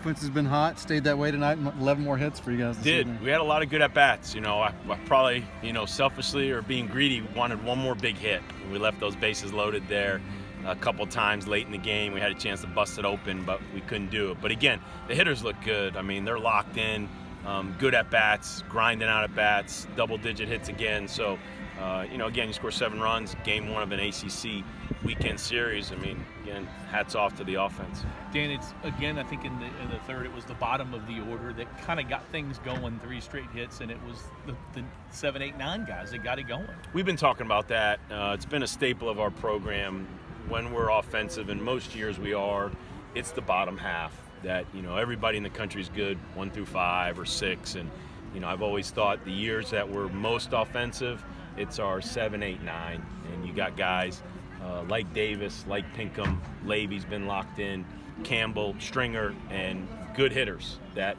Offense has been hot, stayed that way tonight, and 11 more hits for you guys this evening. We had a lot of good at-bats. I probably, selfishly or being greedy, wanted one more big hit. We left those bases loaded there a couple times late in the game. We had a chance to bust it open, but we couldn't do it. But again, the hitters look good. I mean, they're locked in, good at-bats, grinding out at-bats, double-digit hits again. So, again, you score 7 runs, game 1 of an ACC weekend series. I mean, again, hats off to the offense. Dan, it's again, I think in the third, it was the bottom of the order that kind of got things going, 3 straight hits, and it was the 7, 8, 9 guys that got it going. We've been talking about that. It's been a staple of our program. When we're offensive, and most years we are, it's the bottom half that, everybody in the country is good, 1 through 5 or 6. And, I've always thought the years that we're most offensive, it's our 7, 8, 9. And you got guys like Davis, like Pinkham, Levy's been locked in, Campbell, Stringer, and good hitters that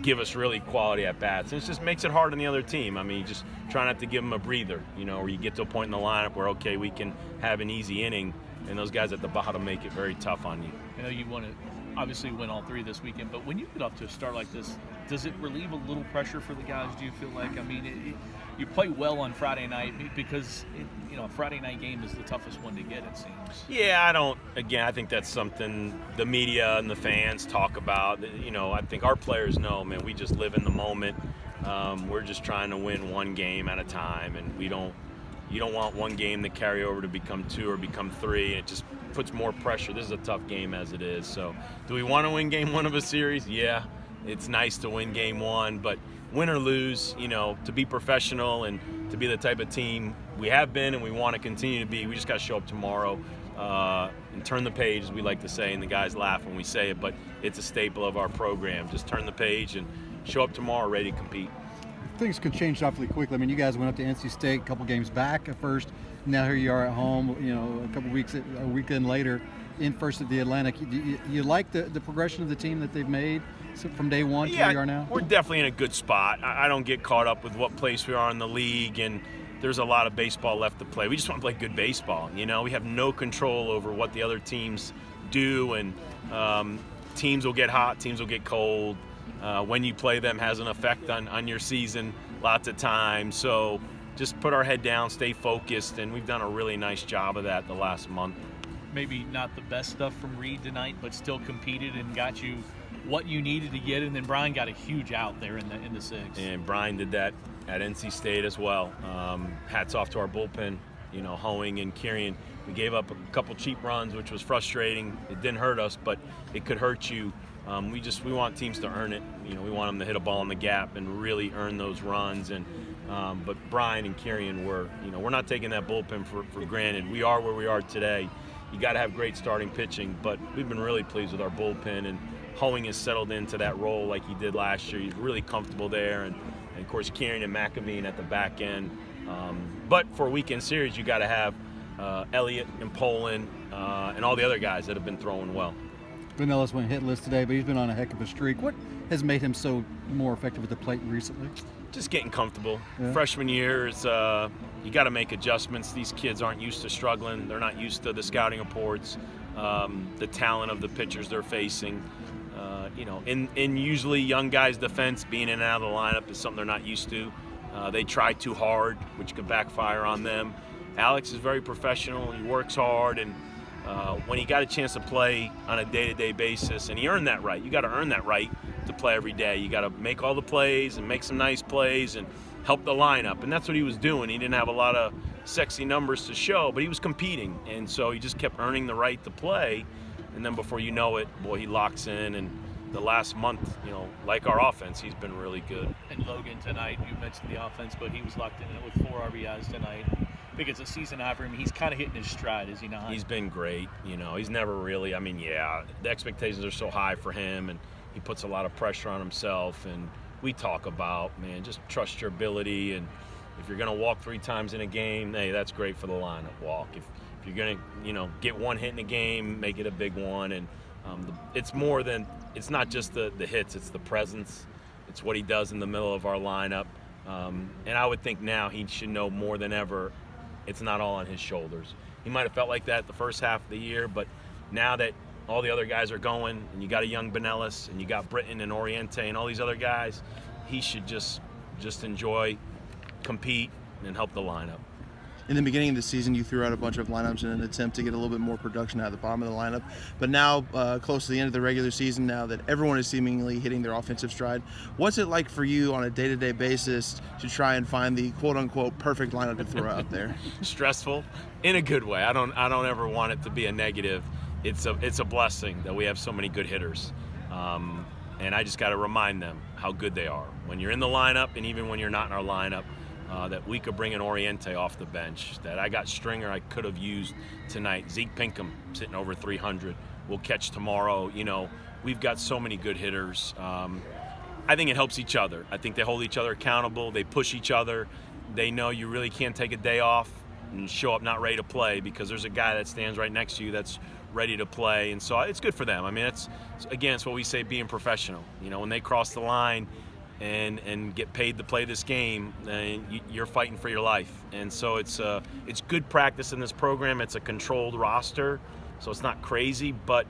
give us really quality at-bats. And it just makes it hard on the other team. I mean, you just try not to give them a breather, where you get to a point in the lineup where, okay, we can have an easy inning, and those guys at the bottom make it very tough on you. I know you want to obviously win all 3 this weekend, but when you get off to a start like this, does it relieve a little pressure for the guys, do you feel like? I mean, you play well on Friday night because, a Friday night game is the toughest one to get, it seems. Yeah, I think that's something the media and the fans talk about. I think our players know, man, we just live in the moment. We're just trying to win one game at a time, and you don't want one game to carry over to become 2 or become 3. It just puts more pressure. This is a tough game as it is. So do we want to win game 1 of a series? Yeah, it's nice to win game 1, but win or lose, to be professional and to be the type of team we have been and we want to continue to be, we just got to show up tomorrow and turn the page, as we like to say, and the guys laugh when we say it, but it's a staple of our program. Just turn the page and show up tomorrow ready to compete. Things could change awfully quickly. I mean, you guys went up to NC State a couple games back at first. Now here you are at home, a weekend later in first of the Atlantic. You like the progression of the team that they've made from day one to where you are now? We're definitely in a good spot. I don't get caught up with what place we are in the league, and there's a lot of baseball left to play. We just want to play good baseball. We have no control over what the other teams do, and teams will get hot, teams will get cold. When you play them has an effect on your season lots of times. So just put our head down, stay focused, and we've done a really nice job of that the last month. Maybe not the best stuff from Reed tonight, but still competed and got you what you needed to get. And then Brian got a huge out there in the 6th. And Brian did that at NC State as well. Hats off to our bullpen, Hoeing and Kirian. We gave up a couple cheap runs, which was frustrating. It didn't hurt us, but it could hurt you. We want teams to earn it. We want them to hit a ball in the gap and really earn those runs. And but Brian and Kirian we're not taking that bullpen for granted. We are where we are today. You got to have great starting pitching, but we've been really pleased with our bullpen, and Hoeing has settled into that role like he did last year. He's really comfortable there, and of course Kirian and McAveen at the back end. But for a weekend series, you got to have Elliott and Poland and all the other guys that have been throwing well. Ben Ellis went hitless today, but he's been on a heck of a streak. What has made him so more effective at the plate recently? Just getting comfortable. Yeah. Freshman year is you got to make adjustments. These kids aren't used to struggling. They're not used to the scouting reports, the talent of the pitchers they're facing. In usually young guys' defense, being in and out of the lineup is something they're not used to. They try too hard, which could backfire on them. Alex is very professional. He works hard, and when he got a chance to play on a day-to-day basis, and he earned that right. You got to earn that right to play every day. You got to make all the plays and make some nice plays and help the lineup, and that's what he was doing. He didn't have a lot of sexy numbers to show, but he was competing, and so he just kept earning the right to play, and then before you know it, boy, he locks in, and the last month, like our offense, he's been really good. And Logan tonight, you mentioned the offense, but he was locked in with 4 RBIs tonight. I think it's a season high for him. He's kind of hitting his stride, is he not? He's been great. He's never really, the expectations are so high for him, and he puts a lot of pressure on himself. And we talk about, man, just trust your ability. And if you're going to walk 3 times in a game, hey, that's great for the lineup walk. If you're going to, get 1 hit in a game, make it a big one. And it's more than, it's not just the hits, it's the presence. It's what he does in the middle of our lineup. And I would think now he should know more than ever it's not all on his shoulders. He might have felt like that the first half of the year, but now that all the other guys are going, and you got a young Benellis, and you got Britton and Oriente and all these other guys, he should just enjoy, compete, and help the lineup. In the beginning of the season, you threw out a bunch of lineups in an attempt to get a little bit more production out of the bottom of the lineup. But now, close to the end of the regular season, now that everyone is seemingly hitting their offensive stride, what's it like for you on a day-to-day basis to try and find the quote-unquote perfect lineup to throw out there? Stressful, in a good way. I don't ever want it to be a negative. It's a blessing that we have so many good hitters, and I just got to remind them how good they are when you're in the lineup, and even when you're not in our lineup. That we could bring an Oriente off the bench, that I got Stringer I could have used tonight. Zeke Pinkham sitting over 300. We'll catch tomorrow. You know, we've got so many good hitters. I think it helps each other. I think they hold each other accountable. They push each other. They know you really can't take a day off and show up not ready to play because there's a guy that stands right next to you that's ready to play. And so it's good for them. I mean, it's what we say, being professional. You know, when they cross the line and get paid to play this game, and you're fighting for your life. And so it's good practice in this program. It's a controlled roster, so it's not crazy, but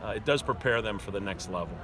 it does prepare them for the next level.